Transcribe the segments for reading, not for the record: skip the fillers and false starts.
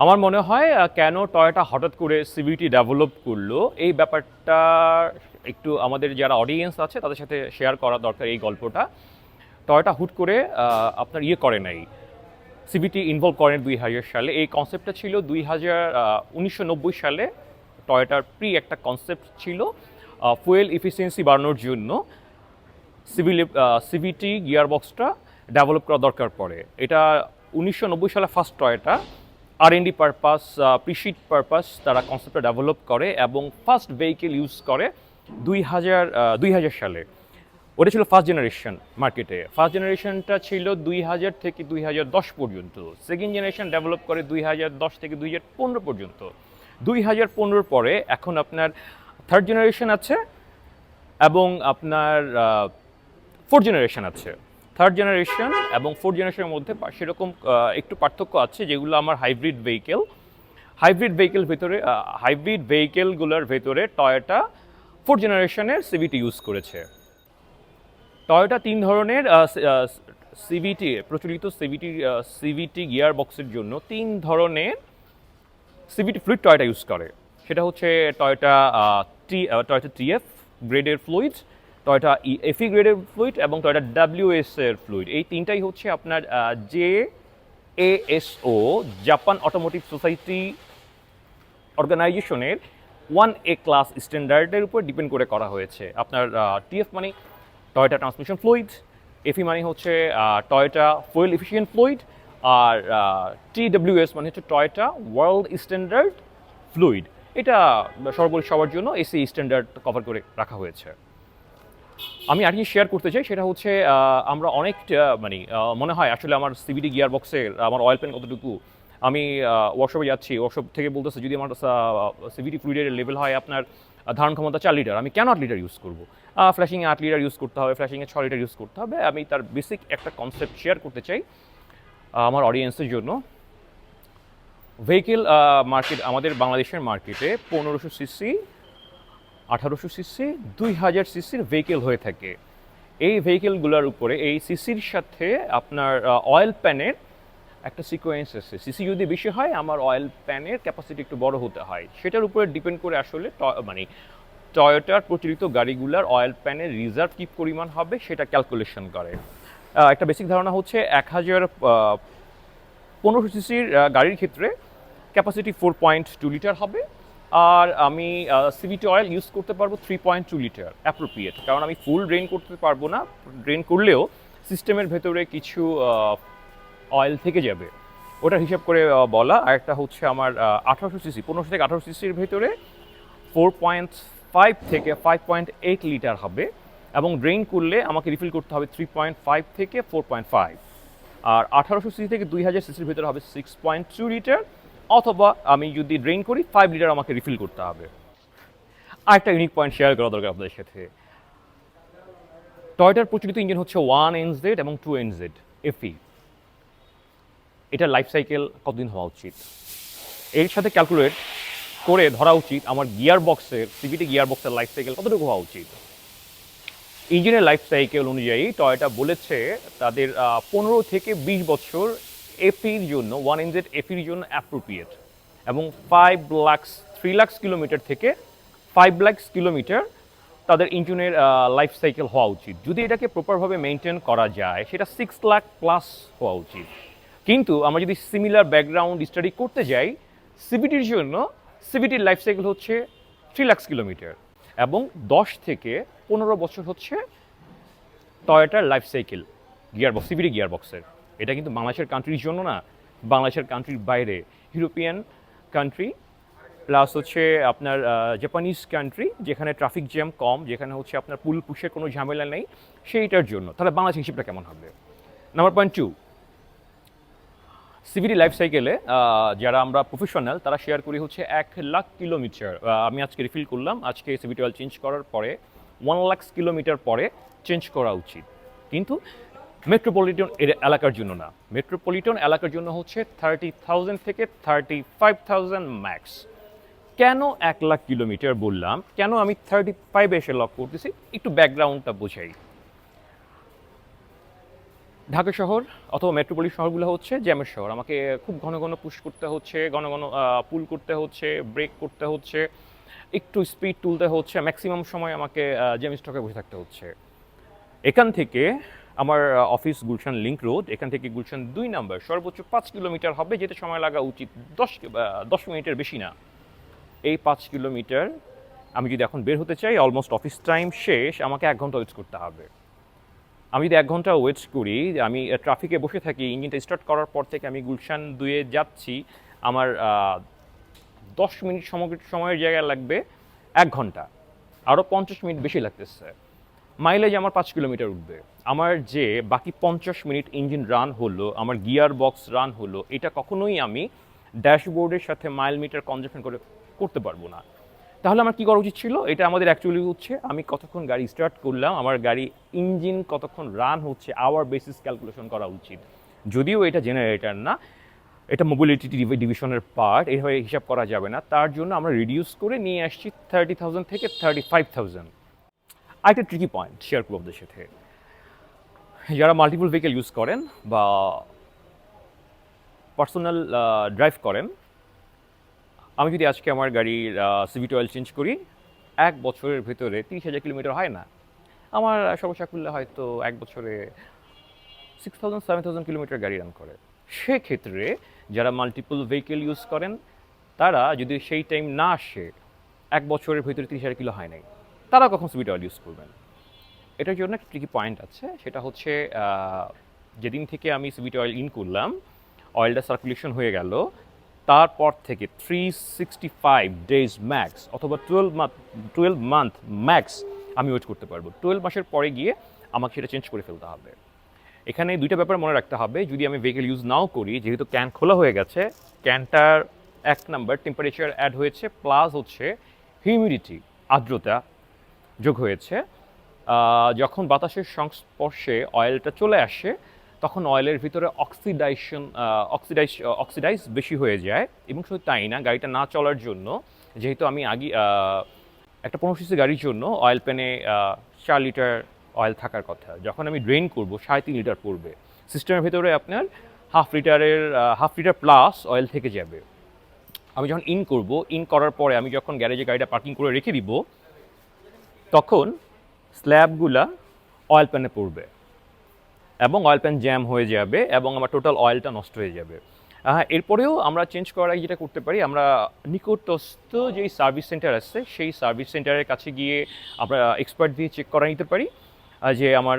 আমার মনে হয় কেন টয়োটা হঠাৎ করে সিভিটি ডেভেলপ করলো এই ব্যাপারটা একটু আমাদের যারা অডিয়েন্স আছে তাদের সাথে শেয়ার করা দরকার। এই গল্পটা টয়োটা হুট করে আপনার করে নাই, সিভিটি ইনভলভ করেন 2000 সালে। এই কনসেপ্টটা ছিল 1990 সালে টয়োটার একটা কনসেপ্ট ছিল ফুয়েল এফিসিয়েন্সি বাড়ানোর জন্য সিভিটি গিয়ারবক্সটা ডেভেলপ করা দরকার পড়ে। এটা 1990 সালে ফার্স্ট টয়োটা R&D পারপাস, প্রিশিট পারপাস তারা কনসেপ্টটা ডেভেলপ করে এবং ফার্স্ট ভেহিকেল ইউজ করে 2000 সালে। ওটা ছিল ফার্স্ট জেনারেশন মার্কেটে। ফার্স্ট জেনারেশনটা ছিল 2000 থেকে 2010 পর্যন্ত। সেকেন্ড জেনারেশন ডেভেলপ করে 2010 থেকে 2015 পর্যন্ত। 2015 পরে এখন আপনার থার্ড জেনারেশন আছে এবং আপনার ফোর্থ জেনারেশন আছে। থার্ড জেনারেশন এবং ফোর্থ জেনারেশনের মধ্যে সেরকম একটু পার্থক্য আছে, যেগুলো আমার হাইব্রিড ভেহিকেলগুলোর ভেতরে টয়োটা ফোর্থ জেনারেশনের সিভিটি ইউজ করেছে। টয়োটা 3 ধরনের সিভিটি প্রচলিত সিভিটি গিয়ার বক্সের জন্য 3 ধরনের সিভিটি ফ্লুইড টয়োটা ইউজ করে। সেটা হচ্ছে টয়োটা TF গ্রেডের ফ্লুইড, টয়োটা FE গ্রেডের ফ্লুইড এবং টয়োটা WS এর ফ্লুইড। এই তিনটাই হচ্ছে আপনার JASO জাপান অটোমোটিভ সোসাইটি অর্গানাইজেশনের 1A ক্লাস স্ট্যান্ডার্ডের উপর ডিপেন্ড করে করা হয়েছে। আপনার TF মানে টয়োটা ট্রান্সমিশন ফ্লুইড, FE মানে হচ্ছে টয়োটা ফুয়েল এফিশিয়েন্ট ফ্লুইড, আর TWS মানে হচ্ছে টয়োটা ওয়ার্ল্ড স্ট্যান্ডার্ড ফ্লুইড। এটা সবার জন্য এসি স্ট্যান্ডার্ড কভার করে রাখা হয়েছে। আমি আর কি শেয়ার করতে চাই সেটা হচ্ছে আমরা অনেকটা মনে হয় আসলে আমার সিভিটি গিয়ার বক্সের আমার অয়েল পেন কতটুকু। আমি ওয়ার্কশপে যাচ্ছি, ওয়ার্কশপ থেকে বলতেছে যদি আমার সিভিটি ফ্লুইডের লেভেল হয় আপনার ধারণ ক্ষমতা 4 লিটার, আমি কেন 8 লিটার ইউজ করবো? ফ্ল্যাশিংয়ে 8 লিটার ইউজ করতে হবে, ফ্ল্যাশিংয়ে 6 লিটার ইউজ করতে হবে। আমি তার বেসিক একটা কনসেপ্ট শেয়ার করতে চাই আমার অডিয়েন্সের জন্য। ভেহিকেল মার্কেট আমাদের বাংলাদেশের মার্কেটে 1500 সিসি, 1800 সিসি, 2000 সিসির ভেহিকেল হয়ে থাকে। এই ভেহিকেলগুলোর উপরে এই সিসির সাথে আপনার অয়েল প্যানের একটা সিকোয়েন্স আছে। সিসি যদি বেশি হয় আমার অয়েল প্যানের ক্যাপাসিটি একটু বড় হতে হয়। সেটার উপরে ডিপেন্ড করে আসলে টয়োটার প্রচলিত গাড়িগুলোর অয়েল প্যানের রিজার্ভ কী পরিমাণ হবে সেটা ক্যালকুলেশন করে। একটা বেসিক ধারণা হচ্ছে 1500 সিসির গাড়ির ক্ষেত্রে ক্যাপাসিটি 4.2 লিটার হবে, আর আমি সিভিটি অয়েল ইউজ করতে পারবো 3.2 লিটার অ্যাপ্রোপ্রিয়েট, কারণ আমি ফুল ড্রেন করতে পারবো না। ড্রেন করলেও সিস্টেমের ভেতরে কিছু অয়েল থেকে যাবে, ওটার হিসাব করে বলা। আর একটা হচ্ছে আমার 1800 সিসি, 1500 থেকে 1800 সিসির ভেতরে 4.5 থেকে 5.8 লিটার হবে এবং ড্রেন করলে আমাকে রিফিল করতে হবে 3.5 থেকে 4.5। আর 1800 সিসি থেকে 2000 সিসির ভেতরে হবে 6.2 লিটার, অথবা আমি যদি ড্রেন করি 5 লিটার আমাকে রিফিল করতে হবে। আরেকটা ইউনিক পয়েন্ট শেয়ার করা দরকার আপনাদের সাথে। টয়োটার প্রচলিত ইঞ্জিন হচ্ছে 1NZ এবং 2NZ FE। এটার লাইফ সাইকেল কতদিন হওয়া উচিত এর সাথে ক্যালকুলেট করে ধরা উচিত আমার গিয়ার বক্সের সিভিটি গিয়ার বক্সের লাইফ সাইকেল কতটুকু হওয়া উচিত। ইঞ্জিনের লাইফ সাইকেল অনুযায়ী টয়োটা বলেছে তাদের 15 থেকে 20 বছর এফির জন্য 1NZ এফির জন্য অ্যাপ্রোপ্রিয়েট, এবং 3 লাখ কিলোমিটার থেকে 5 লাখ কিলোমিটার তাদের ইঞ্জিনের লাইফ সাইকেল হওয়া উচিত। যদি এটাকে প্রপারভাবে মেনটেন করা যায় সেটা 6 লাখ প্লাস হওয়া উচিত। কিন্তু আমরা যদি সিমিলার ব্যাকগ্রাউন্ড স্টাডি করতে যাই, সিভিটির জন্য সিভিটির লাইফ সাইকেল হচ্ছে 3 লাখ কিলোমিটার এবং 10 থেকে 15 বছর হচ্ছে টয়োটার লাইফ সাইকেল গিয়ারবক্স, সিভিটি গিয়ারবক্সের। এটা কিন্তু বাংলাদেশের কান্ট্রির জন্য না, বাংলাদেশের কান্ট্রির বাইরে ইউরোপিয়ান কান্ট্রি প্লাস হচ্ছে আপনার জাপানিজ কান্ট্রি যেখানে ট্রাফিক জ্যাম কম, যেখানে হচ্ছে আপনার পুশের কোনো ঝামেলা নেই, সেইটার জন্য। তাহলে বাংলাদেশ হিসেবটা কেমন হবে? নাম্বার পয়েন্ট 2, সিভিটি লাইফ সাইকেলে যারা আমরা প্রফেশনাল তারা শেয়ার করি হচ্ছে 1 লাখ কিলোমিটার। আমি আজকে রিফিল করলাম, আজকে সিভিটি অয়েল চেঞ্জ করার পরে 1 লাখ কিলোমিটার পরে চেঞ্জ করা উচিত। কিন্তু মেট্রোপলিটন এলাকার জন্য না, মেট্রোপলিটন এলাকার জন্য হচ্ছে 30,000 থেকে 35,000 ম্যাক্স। কেন 1 লাখ কিলোমিটার বললাম, কেন আমি 35 এসে লক করতেছি, একটু ব্যাকগ্রাউন্ডটা বোঝাই। ঢাকা শহর অথবা মেট্রোপলিস শহরগুলো হচ্ছে জ্যামের শহর। আমাকে খুব ঘন ঘন পুশ করতে হচ্ছে, ঘন ঘন পুল করতে হচ্ছে, ব্রেক করতে হচ্ছে, একটু স্পিড তুলতে হচ্ছে, ম্যাক্সিমাম সময় আমাকে জ্যাম স্টকে বসে থাকতে হচ্ছে। এখান থেকে আমার অফিস গুলশান লিংক রোড, এখান থেকে গুলশান 2 নম্বর সর্বোচ্চ 5 কিলোমিটার হবে, যেতে সময় লাগা উচিত 10 মিনিটের বেশি না। এই 5 কিলোমিটার আমি যদি এখন বের হতে চাই, অলমোস্ট অফিস টাইম শেষ, আমাকে 1 ঘন্টা ওয়েট করতে হবে। আমি যদি 1 ঘন্টা ওয়েট করি, আমি ট্রাফিকে বসে থাকি, ইঞ্জিনটা স্টার্ট করার পর থেকে আমি গুলশান 2-এ যাচ্ছি, আমার 10 মিনিট সময়ের জায়গায় লাগবে 1 ঘন্টা, আরও 50 মিনিট বেশি লাগতেছে। মাইলেজ আমার 5 কিলোমিটার উঠবে। আমার যে বাকি 50 মিনিট ইঞ্জিন রান হলো, আমার গিয়ার বক্স রান হলো, এটা কখনোই আমি ড্যাশবোর্ডের সাথে মাইল মিটার কনজাম্পশন করতে পারবো না। তাহলে আমার কী করা উচিত ছিল? এটা আমাদের অ্যাকচুয়ালি হচ্ছে আমি কতক্ষণ গাড়ি স্টার্ট করলাম, আমার গাড়ি ইঞ্জিন কতক্ষণ রান হচ্ছে, আওয়ার বেসিস ক্যালকুলেশন করা উচিত। যদিও এটা জেনারেটর না, এটা মোবিলিটি ডিভিশনের পার্ট, এইভাবে হিসাব করা যাবে না। তার জন্য আমরা রিডিউস করে নিয়ে আসছি 30,000 থেকে 35,000। আরেকটা ট্রিকি পয়েন্ট শেয়ার করব আপনাদের সাথে। যারা মাল্টিপল ভেহিকেল ইউজ করেন বা পার্সোনাল ড্রাইভ করেন, আমি যদি আজকে আমার গাড়ির CVT অয়েল চেঞ্জ করি, 1 বছরের ভেতরে 30,000 কিলোমিটার হয় না। আমার সর্বোচ্চ করলে হয়তো 1 বছরে 6,000-7,000 কিলোমিটার গাড়ি রান করে। সেক্ষেত্রে যারা মাল্টিপল ভেহিকেল ইউজ করেন, তারা যদি সেই টাইম না আসে, 1 বছরের ভেতরে 30,000 কিলো হয় নাই, তারা কখন CVT অয়েল ইউজ করবেন? এটার জন্য একটা ট্রিকি পয়েন্ট আছে। সেটা হচ্ছে যেদিন থেকে আমি CVT অয়েল ইন করলাম, অয়েলটা সার্কুলেশন হয়ে গেল, তারপর থেকে 365 ডেজ ম্যাক্স অথবা 12 মান্থ ম্যাক্স আমি ওয়েট করতে পারবো। 12 মাসের পরে গিয়ে আমাকে সেটা চেঞ্জ করে ফেলতে হবে। এখানে 2টা ব্যাপার মনে রাখতে হবে। যদি আমি ভেহিকেল ইউজ নাও করি, যেহেতু ক্যান খোলা হয়ে গেছে, ক্যানটার 1 নাম্বার টেম্পারেচার অ্যাড হয়েছে, প্লাস হচ্ছে হিউমিডিটি, আর্দ্রতা যোগ হয়েছে। যখন বাতাসের সংস্পর্শে অয়েলটা চলে আসে, তখন অয়েলের ভিতরে অক্সিডাইজ বেশি হয়ে যায়। এবং শুধু তাই না, গাড়িটা না চলার জন্য, যেহেতু আমি আগে একটা 15 সিসি গাড়ির জন্য অয়েল প্যানে 4 লিটার অয়েল থাকার কথা, যখন আমি ড্রেন করব 3.5 লিটার পড়বে। সিস্টেমের ভিতরে আপনার হাফ লিটার প্লাস অয়েল থেকে যাবে। আমি যখন ইন করার পরে আমি যখন গ্যারেজে গাড়িটা পার্কিং করে রেখে দিব, তখন স্ল্যাবগুলা অয়েল প্যানে পড়বে এবং অয়েল প্যান জ্যাম হয়ে যাবে এবং আমার টোটাল অয়েলটা নষ্ট হয়ে যাবে। এরপরেও আমরা চেঞ্জ করার আগে যেটা করতে পারি, আমরা নিকটস্থ যেই সার্ভিস সেন্টার আছে, সেই সার্ভিস সেন্টারের কাছে গিয়ে আমরা এক্সপার্ট দিয়ে চেক করা নিতে পারি যে আমার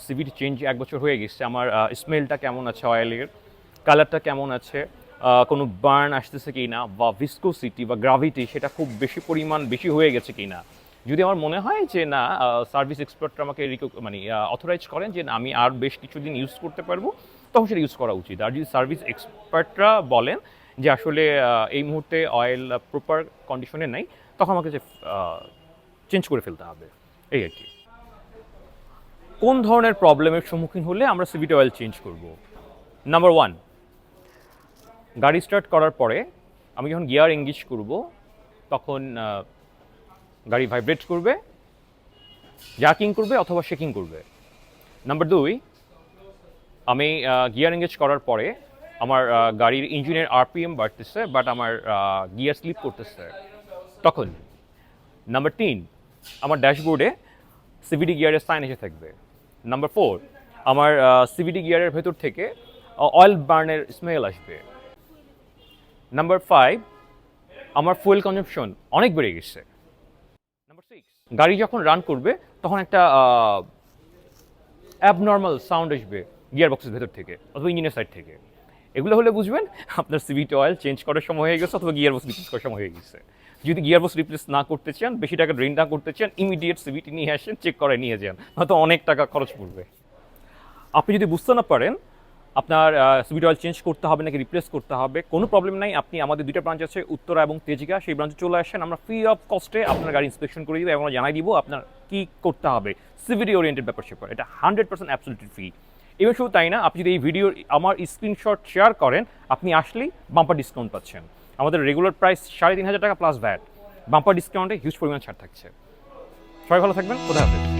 CVT চেঞ্জ 1 বছর হয়ে গেছে, আমার স্মেলটা কেমন আছে, অয়েলের কালারটা কেমন আছে, কোনো বার্ন আসতেছে কি না, বা ভিসকোসিটি বা গ্রাভিটি সেটা খুব বেশি হয়ে গেছে কি না। যদি আমার মনে হয় যে না, সার্ভিস এক্সপার্টরা আমাকে অথরাইজ করেন যে আমি আর বেশ কিছুদিন ইউজ করতে পারবো, তখন সেটা ইউজ করা উচিত। আর যদি সার্ভিস এক্সপার্টরা বলেন যে আসলে এই মুহূর্তে অয়েল প্রপার কন্ডিশনে নাই, তখন আমাকে চেঞ্জ করে ফেলতে হবে। এই আর কি। কোন ধরনের প্রবলেমের সম্মুখীন হলে আমরা CVT অয়েল চেঞ্জ করব? নাম্বার 1, গাড়ি স্টার্ট করার পরে আমি যখন গিয়ার এঙ্গেজ করব, তখন গাড়ি ভাইব্রেট করবে, জার্কিং করবে অথবা শেকিং করবে। নাম্বার 2, আমি গিয়ার এঙ্গেজ করার পরে আমার গাড়ির ইঞ্জিনের RPM বাড়তেছে, বাট আমার গিয়ার স্লিপ করতেছে তখন। নাম্বার 3, আমার ড্যাশবোর্ডে CVT গিয়ারের সাইন এসে থাকবে। নাম্বার 4, আমার CVT গিয়ারের ভেতর থেকে অয়েল বার্নের স্মেল আসবে। নাম্বার 5, আমার ফুয়েল কনজাম্পশন অনেক বেড়ে গেছে। নাম্বার 6, গাড়ি যখন রান করবে তখন একটা অ্যাবনর্মাল সাউন্ড আসবে গিয়ার বক্সের ভেতর থেকে অথবা ইঞ্জিনের সাইড থেকে। এগুলো হলে বুঝবেন আপনার CVT অয়েল চেঞ্জ করার সময় হয়ে গেছে অথবা গিয়ার বক্স রিপ্লেস করার সময় হয়ে গেছে। যদি গিয়ার বক্স রিপ্লেস না করতে চান, বেশি টাকা ড্রেন না করতে চান, ইমিডিয়েট CVT নিয়ে আসেন, চেক করে নিয়ে যান, হয়তো অনেক টাকা খরচ পড়বে। আপনি যদি বুঝতে না পারেন আপনার CVT অয়েল চেঞ্জ করতে হবে নাকি রিপ্লেস করতে হবে, কোনো প্রবলেম নাই। আপনি আমাদের 2টা ব্রাঞ্চ আছে, উত্তরা এবং তেজগাঁ, সেই ব্রাঞ্চে চলে আসেন। আমরা ফ্রি অফ কস্টে আপনার গাড়ি ইন্সপেকশন করে দিব এবং আমরা জানাই দিব আপনার কী করতে হবে CVT ওরিয়েন্টেড ব্যাপার। এটা 100% অ্যাবসলিউটলি ফ্রি। এবং শুধু তাই না, আপনি যদি এই ভিডিওর আমার স্ক্রিনশট শেয়ার করেন, আপনি আসলেই বাম্পার ডিসকাউন্ট পাচ্ছেন। আমাদের রেগুলার প্রাইস 3,500 টাকা প্লাস ভ্যাট, বাম্পার ডিসকাউন্টে হিউজ পরিমাণ ছাড় থাকছে। সবাই ভালো থাকবেন, খোদা হাফেজ।